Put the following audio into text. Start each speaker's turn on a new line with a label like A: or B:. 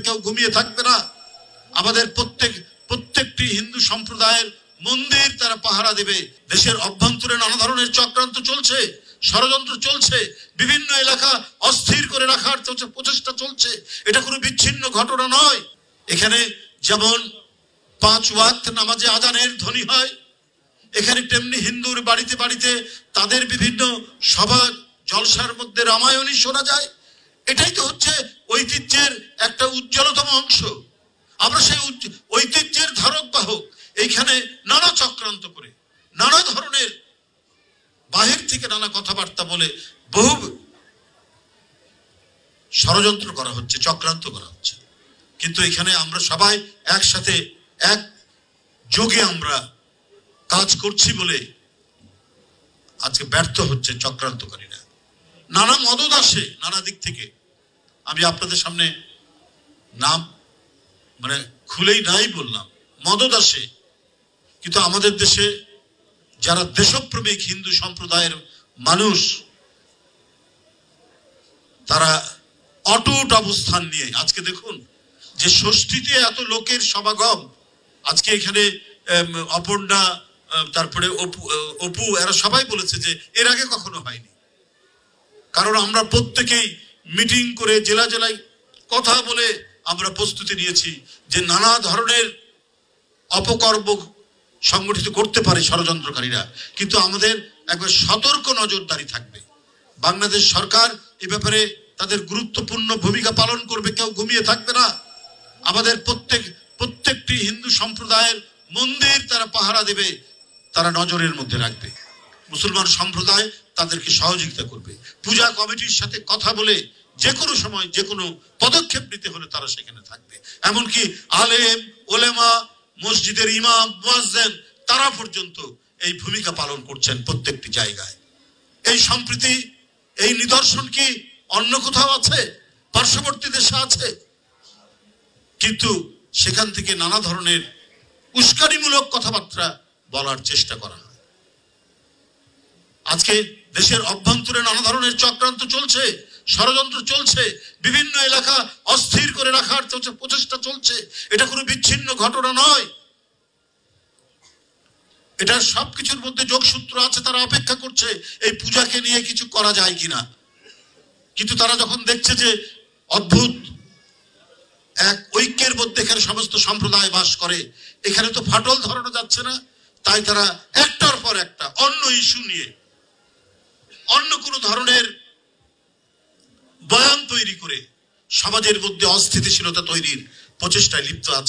A: কেউ ঘুমিয়ে থাকবে না। আমাদের প্রত্যেকটি হিন্দু সম্প্রদায়ের মন্দির তারা পাহারা দেবে। দেশের অভ্যন্তরে নানা ধরনের চক্রান্ত চলছে, ষড়যন্ত্র চলছে, বিভিন্ন এলাকা অস্থির করে রাখার প্রচেষ্টা চলছে। এটা কোনো বিচ্ছিন্ন ঘটনা নয়। এখানে যেমন 5 ওয়াক্ত নামাজে আজানের ধ্বনি হয়, এখানে তেমনি হিন্দুর বাড়িতে বাড়িতে তাদের বিভিন্ন সভা জলসার মধ্যে রামায়ণই শোনা যায়। এটাই তো হচ্ছে ঐতিহ্যের একটা উজ্জ্বলতম অংশ। আমরা সেই ঐতিহ্যের ধারক বাহক। এইখানে নানা চক্রান্ত করে, নানা ধরনের বাহির থেকে নানা কথাবার্তা বলে বহু ষড়যন্ত্র করা হচ্ছে, চক্রান্ত করা হচ্ছে। কিন্তু এখানে আমরা সবাই একসাথে এক যোগে আমরা কাজ করছি বলে আজকে ব্যর্থ হচ্ছে চক্রান্তকারীরা। নানা মদত আসে নানা দিক থেকে। আমি আপনাদের সামনে নাম খুলেই নাই বললাম, মদত আসে। কিন্তু আমাদের দেশে যারা দেশপ্রেমিক হিন্দু সম্প্রদায়ের মানুষ, তারা অটুট অবস্থান নিয়ে আজকে দেখুন যে ষষ্ঠীতে এত লোকের সমাগম। আজকে এখানে অপর্ণা, তারপরে অপু, এরা সবাই বলেছে যে এর আগে কখনো হয়নি। কারণ আমরা প্রত্যেকেই মিটিং করে জেলা জেলায় কথা বলে আমরা প্রস্তুতি নিয়েছি যে নানা ধরনের অপকর্ম সংগঠিত করতে পারে ষড়যন্ত্রকারীরা। কিন্তু আমাদের একবার সতর্ক নজরদারি থাকবে। বাংলাদেশ সরকার এ ব্যাপারে তাদের গুরুত্বপূর্ণ ভূমিকা পালন করবে, কেউ ঘুমিয়ে থাকবে না। আমাদের প্রত্যেকটি হিন্দু সম্প্রদায়ের মন্দির তারা পাহারা দেবে, তারা নজরের মধ্যে রাখবে। মুসলমান সম্প্রদায় তাদেরকে সহযোগিতা করবে। পূজা কমিটির সাথে কথা বলে যে কোনো সময় যে কোনো পদক্ষেপ নিতে হলে তারা সেখানে থাকবে। এমনকি আলেম ওলেমা, মসজিদের ইমাম মুয়াজ্জিন, তারা পর্যন্ত এই ভূমিকা পালন করছেন প্রত্যেকটি জায়গায়। এই সম্প্রীতি, এই নিদর্শন কি অন্য কোথাও আছে? পার্শ্ববর্তী দেশে আছে। কিন্তু সেখান থেকে নানা ধরনের উস্কানিমূলক কথাবার্তা বলার চেষ্টা করা হয়। আজকে দেশের অভ্যন্তরে নানা ধরনের চক্রান্ত চলছে, ষড়যন্ত্র চলছে, বিভিন্ন এলাকা অস্থির করে রাখার প্রচেষ্টা চলছে। এটা কোনো বিচ্ছিন্ন ঘটনা নয়। এটা সবকিছুর মধ্যে যোগসূত্র আছে। তারা অপেক্ষা করছে এই পূজাকে নিয়ে কিছু করা যায় কিনা। কিন্তু তারা যখন দেখছে যে অদ্ভুত এক ঐক্যের মধ্যে এখানে সমস্ত সম্প্রদায় বাস করে, এখানে তো ফাটল ধরানো যাচ্ছে না, তাই তারা একটার পর একটা অন্য ইস্যু নিয়ে অন্য কোনো ধরনের বয়ান তৈরি করে সমাজের মধ্যে অস্থিতিশীলতা তৈরির প্রচেষ্টায় লিপ্ত আছে।